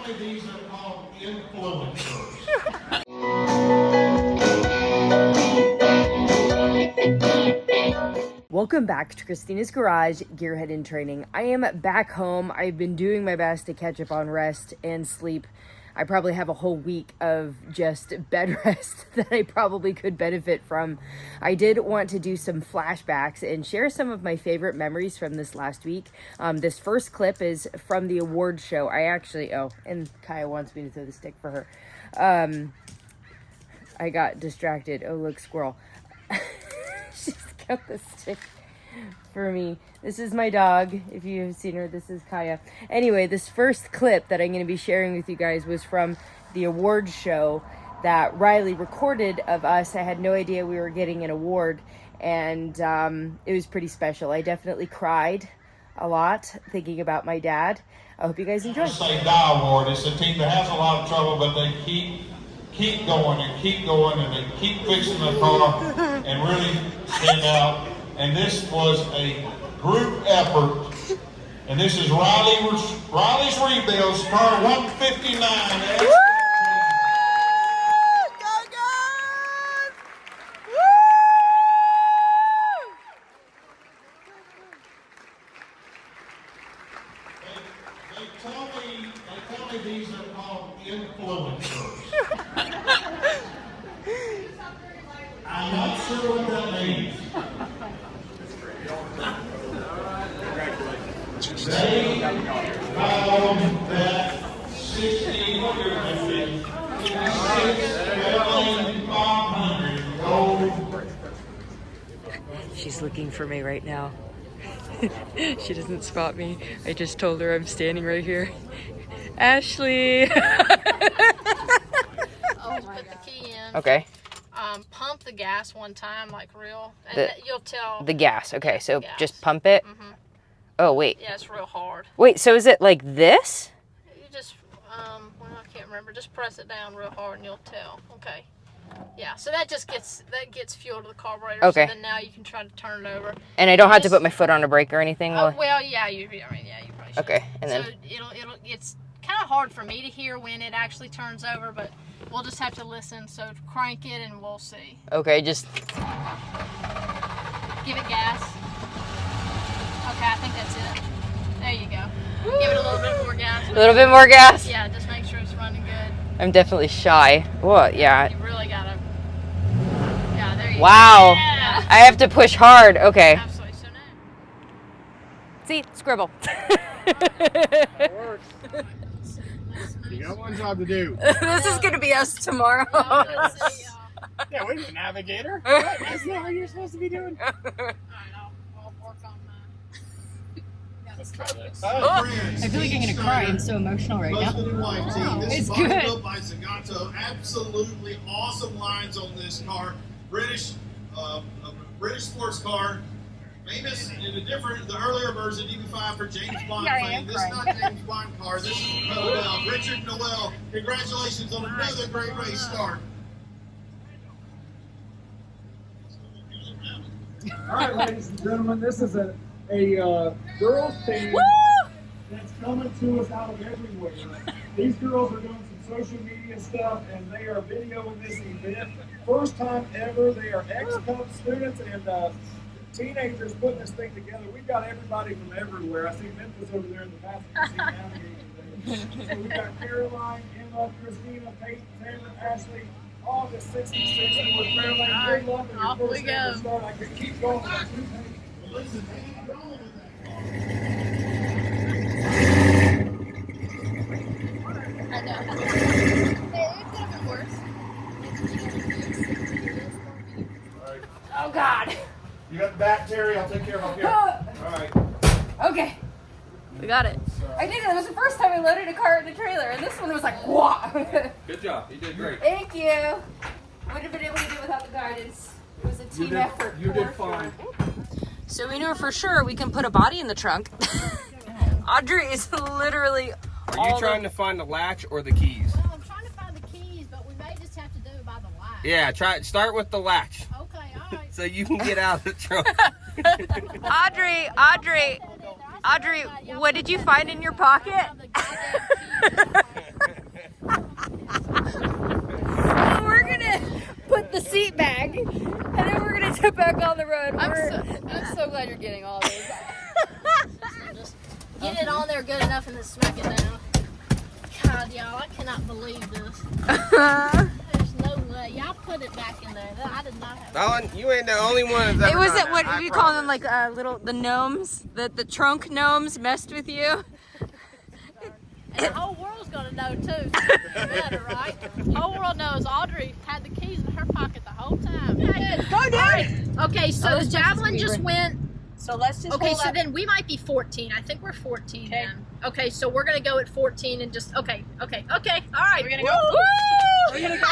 me these are called influencers. Welcome back to Christina's Garage, Gearhead in Training. I am back home. I've been doing my best to catch up on rest and sleep. I probably have a whole week of just bed rest that I probably could benefit from. I did want to do some flashbacks and share some of my favorite memories from this last week. This first clip is from the award show. And Kaya wants me to throw the stick for her. I got distracted. Oh, look, squirrel. She's got the stick for me. This is my dog. If you've seen her, this is Kaya. Anyway, this first clip that I'm going to be sharing with you guys was from the awards show that Riley recorded of us. I had no idea we were getting an award, and it was pretty special. I definitely cried a lot thinking about my dad. I hope you guys enjoy. Say Die Award. It's a team that has a lot of trouble, but they keep going and keep going, and they keep fixing the car and really stand out. And this was a group effort. And this is Riley's Rebuilds, car 159. Go, guys! They tell me these are called influencers. I'm not sure what that means. They found that 56 Fairlane 500 gold. She's looking for me right now. She doesn't spot me. I just told her I'm standing right here. Ashley! Oh my God. Put the key in. Okay. Pump the gas one time, like real, and you'll tell. The gas. Okay, so gas. just pump it. Mm-hmm. Oh, wait. Yeah, it's real hard. Wait, so is it like this? You just, well, I can't remember. Just press it down real hard, and you'll tell. Okay. Yeah, so that just gets fuel to the carburetor. Okay. So then now you can try to turn it over. And I don't have to put my foot on a brake or anything? Well, yeah, you probably should. Okay, and then. So it's kind of hard for me to hear when it actually turns over, but we'll just have to listen. So crank it and we'll see. Okay, just. Give it gas. Okay, I think that's it. There you go. Give it a little bit more gas. A little bit more gas? Yeah, just make sure it's running good. I'm definitely shy. Well, yeah. You really gotta. Yeah, there you wow. go. Yeah. I have to push hard. Okay. Absolutely. So now. See, scribble. It works. You got one job to do. This is gonna be us tomorrow. Yeah, wait a minute, navigator. What? That's not what you're supposed to be doing. Alright, I'll work on I feel like I'm gonna cry. I'm so emotional right now. It's good. Built by Zagato. Absolutely awesome lines on this car. British sports car. Famous in the earlier version, EV5 for James Bond fame. This is not James Bond car. This is Noel. Richard Noel. Congratulations on another great race start. All right, ladies and gentlemen, this is a girls team that's coming to us out of everywhere. These girls are doing some social media stuff, and they are videoing this event. First time ever. They are ex-Cub students and teenagers putting this thing together. We've got everybody from everywhere. I see Memphis over there in the passenger seat navigating there. So we've got Caroline, Emma, Christina, Peyton, Taylor, Ashley, all the 66 with Fairlane. Good luck on your first ever start. I could keep going. Listen, keep going with that. I know. It could have been worse. Oh God. You got the back, Terry? I'll take care of it here. All right. Okay. We got it. I did it. It was the first time I loaded a car in the trailer, and this one was like, whoa. Good job. You did great. Thank you. Wouldn't have been able to do it without the guidance. It was a team effort. You did fine. So we know for sure we can put a body in the trunk. Audrey is literally. Are you trying to find the latch or the keys? Well, I'm trying to find the keys, but we may just have to do it by the latch. Yeah, start with the latch. Okay, all right. So you can get out of the trunk. Audrey, what did you find in your pocket? the seat back, and then we're gonna get back on the road. I'm so glad you're getting all those. Just get it on there good enough and then smack it down. God, y'all, I cannot believe this. There's no way. Y'all put it back in there. I did not have Alan, you ain't the only one that's It ever wasn't done what that, you I call them, promise. like the gnomes, the trunk gnomes messed with you. And the whole world's gonna know too. Better, right? The whole world knows Audrey had the keys in her pocket the whole time. Go, dude. Okay, so the javelin just went. So let's just Okay, hold so up. then we might be 14. I think we're 14 Okay. then. Okay, so we're gonna go at 14 and just okay. All right, We're gonna go. Woo! We're gonna go.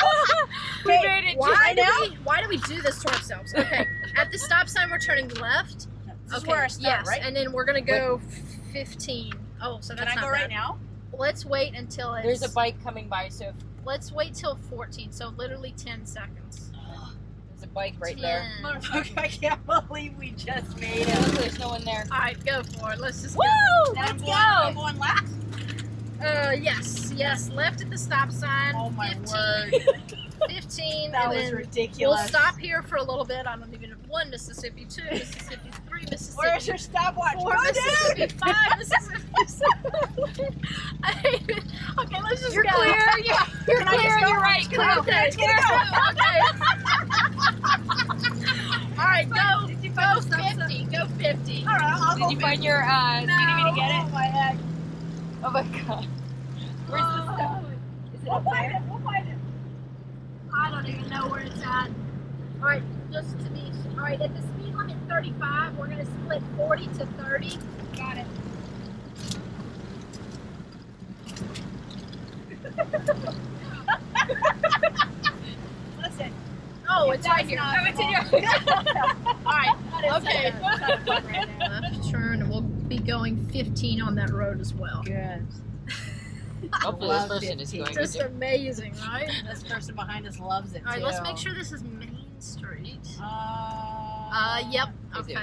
We made it. Why do we do this to ourselves? Okay, at the stop sign we're turning left. This is where I start, yes, right? and then we're gonna go 15. Oh, so Can that's I not go bad. right now? Let's wait until it's. There's a bike coming by, so Let's wait till 14. So literally 10 seconds. there's a bike right there. 10. Motherfucker, I can't believe we just made it. There's no one there. All right, go for it. Let's just Woo! go. Then Let's I'm go. going left. Yes, left at the stop sign. Oh my 15, word. 15. That and was then ridiculous. We'll stop here for a little bit. I don't even know. 1 Mississippi, 2 Mississippi, 3 Mississippi. Where's your stopwatch? 4 Go, Mississippi, dude. 5 Mississippi. Okay, let's just You're go. clear. Yeah, you're Can I clear. just go? You're right. Come on. Okay, All right, go 50. Go 50. All right, I'll go. Did you find your CD to get Oh it? my heck. Oh my god. Where's the stuff? Is it We'll up find there? it. We'll find it. I don't even know where it's at. All right, just to be. All right, at the speed limit 35, we're gonna split 40 to 30. Got it. Listen. Oh, it's right here. not- Oh, it's in your. All right. Okay. Left turn, and we'll be going 15 on that road as well. Good. Hopefully this person is going Just to. amazing, right? This person behind us loves it All right, too. let's make sure this is Main Street. Yep. Okay.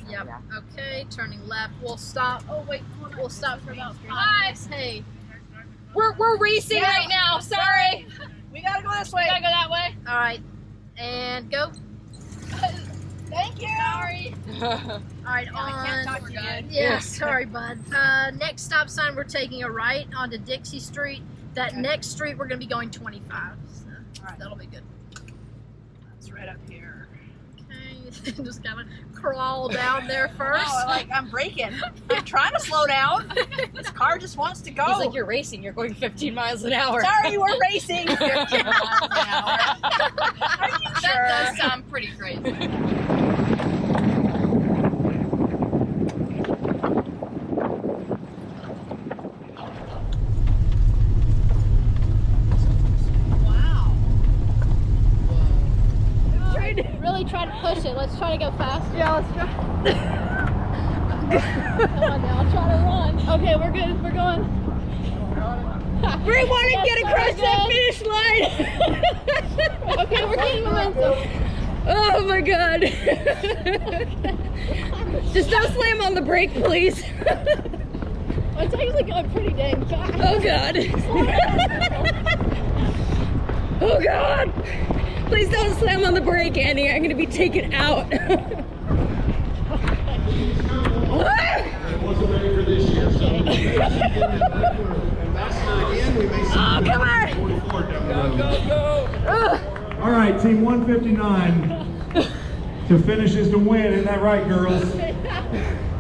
Yep. Okay. Turning left. We'll stop. Oh wait. We'll stop for about 5. Hey. We're racing right now. Sorry. We gotta go this way. Gotta go that way. All right. And go. Thank you. Sorry. All right. I can't talk on. to you. Yeah. Sorry, bud. Next stop sign, we're taking a right onto Dixie Street. That Okay. next street, we're gonna be going 25. So All right. that'll be good. That's right up here. Okay. Just gotta crawl down there first. Oh, like I'm braking. I'm trying to slow down. This car just wants to go. He's like, you're racing. You're going 15 miles an hour. Sorry, we're racing. 15 miles an hour. Are you That sure? does sound pretty crazy. Wow. Really try to push it. Let's try to go fast. Yeah, let's try. Come on now, I'll try to run. Okay, we're good. We're going. We want to get across that finish line. Okay, we're getting momentum. Oh my god. Just don't slam on the brake, please. It's actually going pretty dang fast. Oh god. Oh god. Please don't slam on the brake, Annie. I'm gonna be taken out. Wasn't ready for this year, so ambassador again, we may see Oh, come on. 44 down the road. All right, team 159. To finish is to win, isn't that right, girls?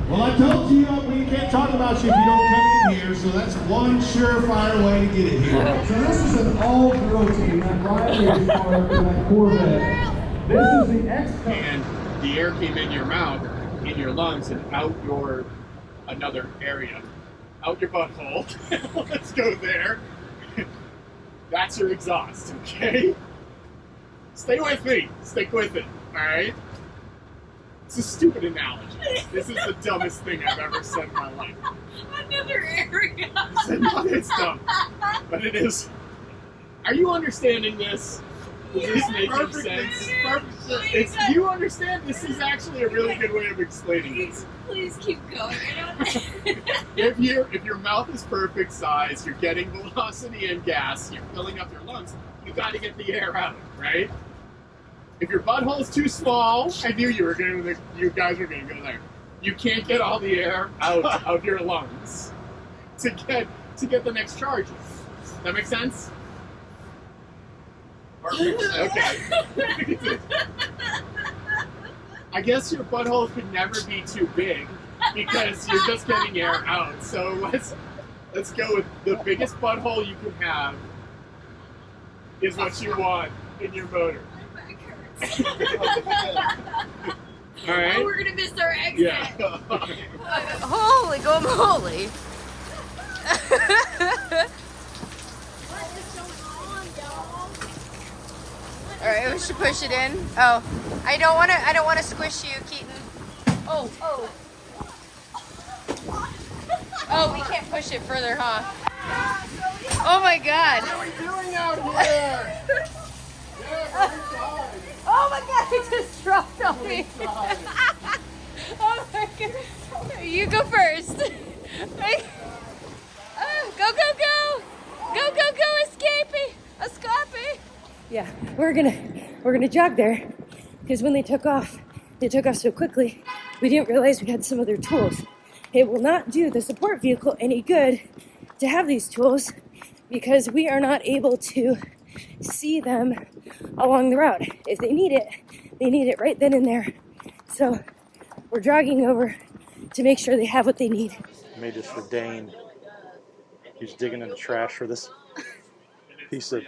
Well, I told you we can't talk about you if you don't come in here, so that's one surefire way to get it here. So this is an all-girl team. That Riley is part of that Corvette. This is the X. And the air came in your mouth, in your lungs, and out your another area, out your butthole. Let's go there. That's your exhaust, okay? Stay with me. Stick with it, all right? It's a stupid analogy. This is the dumbest thing I've ever said in my life. Another area. It's dumb, but it is. Are you understanding this? Is this making sense? It's, you understand this is actually a really good way of explaining this. Please keep going. If your mouth is perfect size, you're getting velocity and gas, you're filling up your lungs, you got to get the air out, right? If your butthole is too small, I knew you guys were gonna go there. You can't get all the air out of your lungs to get the next charge. That make sense? Perfect. Okay. I guess your butthole could never be too big because you're just getting air out. So let's go with the biggest butthole you can have is what you want in your motor. All right. Oh, we're gonna miss our exit. Yeah. Holy guacamole. What is going on, y'all? All right, we should push it in. Oh, I don't want to squish you, Keaton. Oh. Oh, we can't push it further, huh? Oh my God. What are we doing out here? Oh my God, it just dropped on me. Oh my God. You go first. Right. Go, escape. Yeah, we're gonna jog there because when they took off so quickly, we didn't realize we had some of their tools. It will not do the support vehicle any good to have these tools because we are not able to see them along the route. If they need it right then and there. So we're jogging over to make sure they have what they need. Made this for Dane. He's digging in the trash for this piece of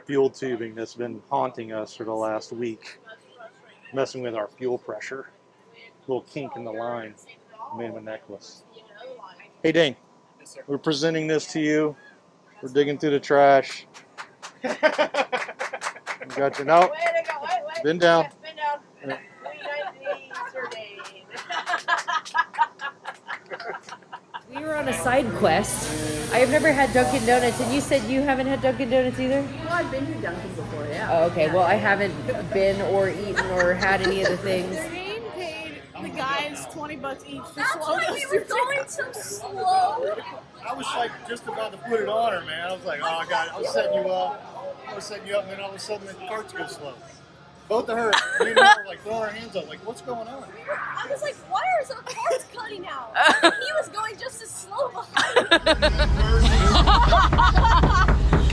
fuel tubing that's been haunting us for the last week, messing with our fuel pressure. Little kink in the line. Made him a necklace. Hey Dane, we're presenting this to you. We're digging through the trash. Got you. No. Bend down. We were on a side quest. I have never had Dunkin' Donuts, and you said you haven't had Dunkin' Donuts either? Well, I've been to Dunkin' before, yeah. Oh, okay. Well, I haven't been or eaten or had any of the things. Jane paid the guys $20 each to That's slow why us we were down. going so slow. I was like just about to put it on her, man. I was like, oh, I got it. I was setting you up, and then all of a sudden the carts go slow. Both of her, me and her, like throwing our hands up, like, what's going on? I was like, why are our cars cutting out? He was going just as slow behind.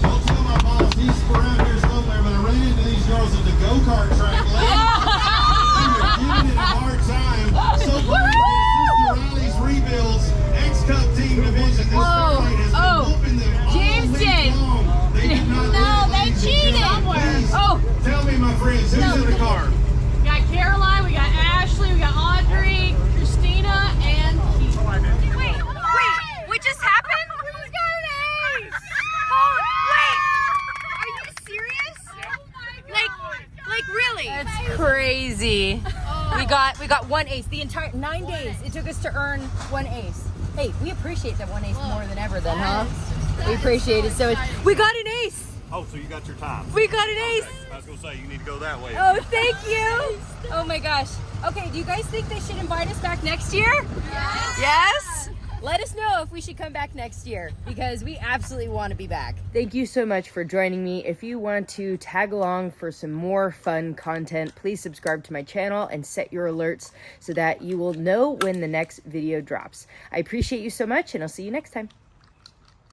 Don't tell my boss he's around here somewhere, but I ran into these girls at the go-kart track late. They were giving it a hard time. So glad Sister Riley's Rebuilds X-Cup team division. This Fairlane has been whooping them all James week did. long. They did not No, they ladies and cheated. gentlemen. Please, Oh. tell me, my friends, who's in the car? We got Caroline, we got Ashley, we got Audrey, Christina, and Keith. Wait, what just happened? We got an ace! Oh, wait, are you serious? Like really? That's crazy. We got one ace. The entire 9 days it took us to earn one ace. Hey, we appreciate that one ace more than ever then, huh? We appreciate it so much. We got an ace! Oh, so you got your time. We got an ace! I was going to say, you need to go that way. Oh, thank you! Oh my gosh. Okay, do you guys think they should invite us back next year? Yes? Let us know if we should come back next year because we absolutely want to be back. Thank you so much for joining me. If you want to tag along for some more fun content, please subscribe to my channel and set your alerts so that you will know when the next video drops. I appreciate you so much and I'll see you next time.